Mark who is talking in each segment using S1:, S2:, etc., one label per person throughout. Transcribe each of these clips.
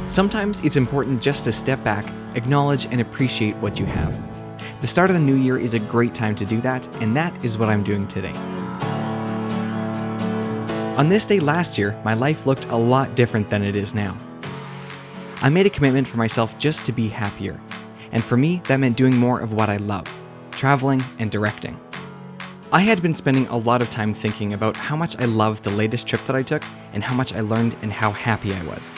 S1: Sometimes it's important just to step back, acknowledge and appreciate what you have. The start of the new year is a great time to do that, and that is what I'm doing today. On this day last year, my life looked a lot different than it is now. I made a commitment for myself just to be happier, and for me, that meant doing more of what I love, traveling and directing. I had been spending a lot of time thinking about how much I loved the latest trip that I took and how much I learned and how happy I was.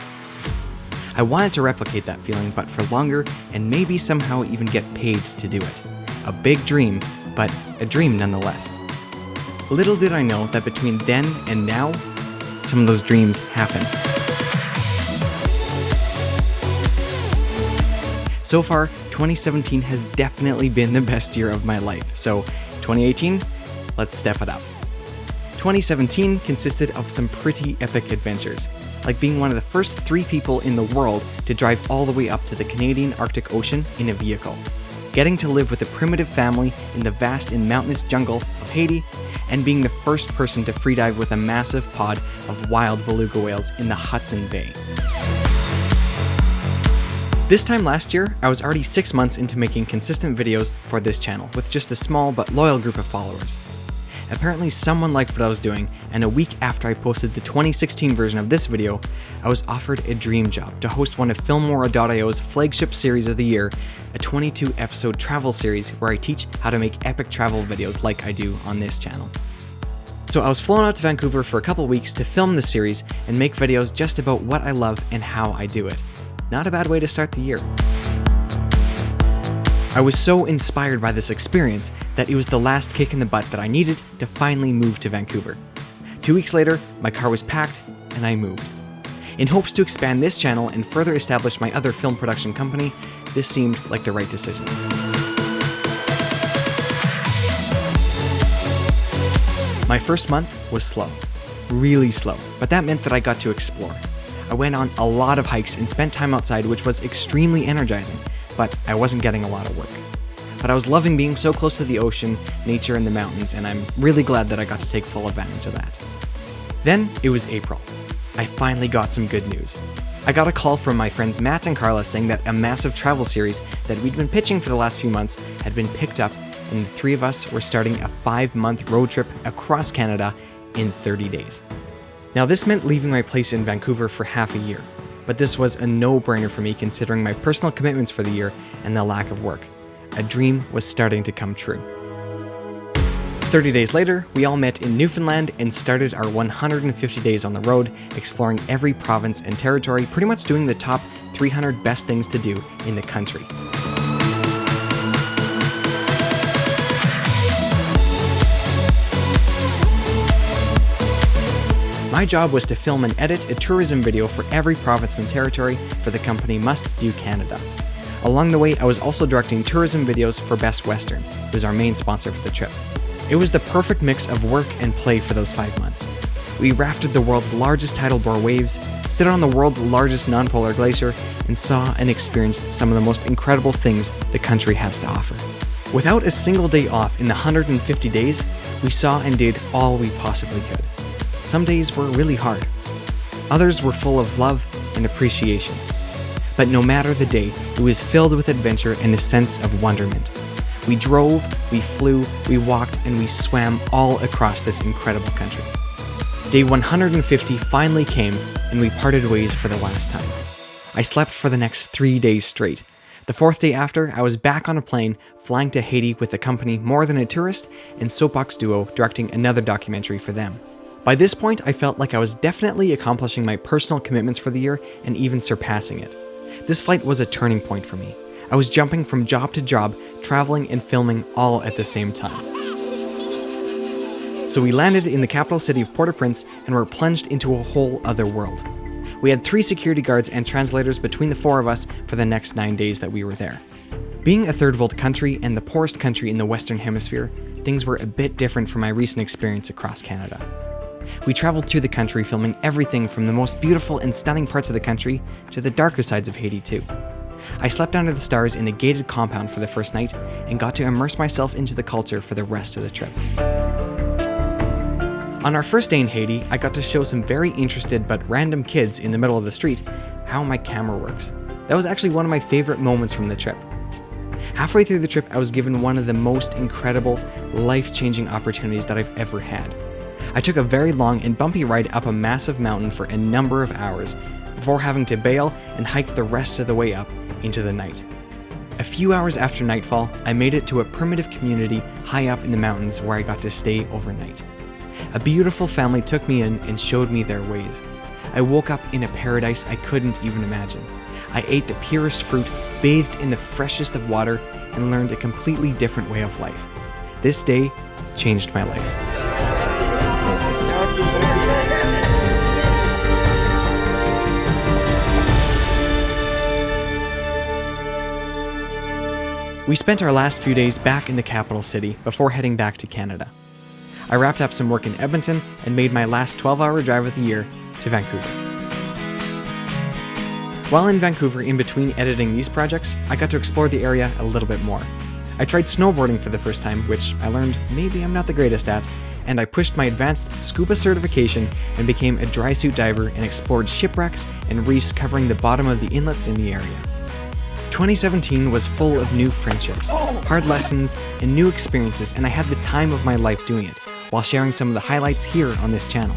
S1: I wanted to replicate that feeling, but for longer, and maybe somehow even get paid to do it. A big dream, but a dream nonetheless. Little did I know that between then and now, some of those dreams happened. So far, 2017 has definitely been the best year of my life, so 2018, let's step it up. 2017 consisted of some pretty epic adventures, like being one of the first 3 people in the world to drive all the way up to the Canadian Arctic Ocean in a vehicle, getting to live with a primitive family in the vast and mountainous jungle of Haiti, and being the first person to freedive with a massive pod of wild beluga whales in the Hudson Bay. This time last year, I was already 6 months into making consistent videos for this channel with just a small but loyal group of followers. Apparently someone liked what I was doing, and a week after I posted the 2016 version of this video, I was offered a dream job to host one of Filmora.io's flagship series of the year, a 22-episode travel series where I teach how to make epic travel videos like I do on this channel. So I was flown out to Vancouver for a couple weeks to film the series and make videos just about what I love and how I do it. Not a bad way to start the year. I was so inspired by this experience that it was the last kick in the butt that I needed to finally move to Vancouver. 2 weeks later, my car was packed and I moved. In hopes to expand this channel and further establish my other film production company, this seemed like the right decision. My first month was slow, really slow, but that meant that I got to explore. I went on a lot of hikes and spent time outside, which was extremely energizing, but I wasn't getting a lot of work. But I was loving being so close to the ocean, nature, and the mountains, and I'm really glad that I got to take full advantage of that. Then it was April. I finally got some good news. I got a call from my friends Matt and Carla saying that a massive travel series that we'd been pitching for the last few months had been picked up, and the 3 of us were starting a 5-month road trip across Canada in 30 days. Now this meant leaving my place in Vancouver for half a year, but this was a no-brainer for me considering my personal commitments for the year and the lack of work. A dream was starting to come true. 30 days later, we all met in Newfoundland and started our 150 days on the road, exploring every province and territory, pretty much doing the top 300 best things to do in the country. My job was to film and edit a tourism video for every province and territory for the company Must Do Canada. Along the way, I was also directing tourism videos for Best Western, who was our main sponsor for the trip. It was the perfect mix of work and play for those 5 months. We rafted the world's largest tidal bore waves, stood on the world's largest non-polar glacier, and saw and experienced some of the most incredible things the country has to offer. Without a single day off in the 150 days, we saw and did all we possibly could. Some days were really hard. Others were full of love and appreciation. But no matter the day, it was filled with adventure and a sense of wonderment. We drove, we flew, we walked, and we swam all across this incredible country. Day 150 finally came, and we parted ways for the last time. I slept for the next 3 days straight. The 4th day after, I was back on a plane, flying to Haiti with the company More Than a Tourist and Soapbox Duo, directing another documentary for them. By this point, I felt like I was definitely accomplishing my personal commitments for the year and even surpassing it. This flight was a turning point for me. I was jumping from job to job, traveling and filming all at the same time. So we landed in the capital city of Port-au-Prince and were plunged into a whole other world. We had 3 security guards and translators between the 4 of us for the next 9 days that we were there. Being a third world country and the poorest country in the Western Hemisphere, things were a bit different from my recent experience across Canada. We traveled through the country filming everything from the most beautiful and stunning parts of the country to the darker sides of Haiti too. I slept under the stars in a gated compound for the first night and got to immerse myself into the culture for the rest of the trip. On our first day in Haiti, I got to show some very interested but random kids in the middle of the street how my camera works. That was actually one of my favorite moments from the trip. Halfway through the trip, I was given one of the most incredible, life-changing opportunities that I've ever had. I took a very long and bumpy ride up a massive mountain for a number of hours before having to bail and hike the rest of the way up into the night. A few hours after nightfall, I made it to a primitive community high up in the mountains where I got to stay overnight. A beautiful family took me in and showed me their ways. I woke up in a paradise I couldn't even imagine. I ate the purest fruit, bathed in the freshest of water, and learned a completely different way of life. This day changed my life. We spent our last few days back in the capital city before heading back to Canada. I wrapped up some work in Edmonton and made my last 12-hour drive of the year to Vancouver. While in Vancouver, in between editing these projects, I got to explore the area a little bit more. I tried snowboarding for the first time, which I learned maybe I'm not the greatest at, and I pushed my advanced scuba certification and became a dry suit diver and explored shipwrecks and reefs covering the bottom of the inlets in the area. 2017 was full of new friendships, hard lessons, and new experiences, and I had the time of my life doing it, while sharing some of the highlights here on this channel.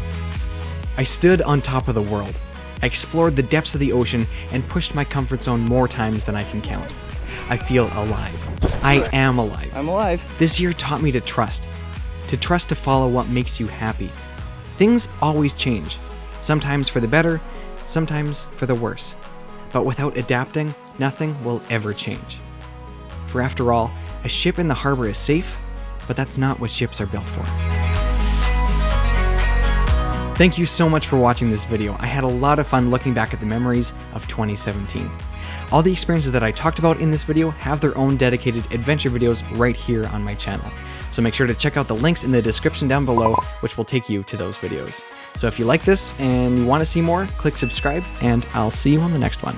S1: I stood on top of the world. I explored the depths of the ocean and pushed my comfort zone more times than I can count. I feel alive. I am alive.
S2: I'm alive.
S1: This year taught me to trust to follow what makes you happy. Things always change, sometimes for the better, sometimes for the worse. But without adapting, nothing will ever change. For after all, a ship in the harbor is safe, but that's not what ships are built for. Thank you so much for watching this video. I had a lot of fun looking back at the memories of 2017. All the experiences that I talked about in this video have their own dedicated adventure videos right here on my channel. So make sure to check out the links in the description down below, which will take you to those videos. So if you like this and you want to see more, click subscribe, and I'll see you on the next one.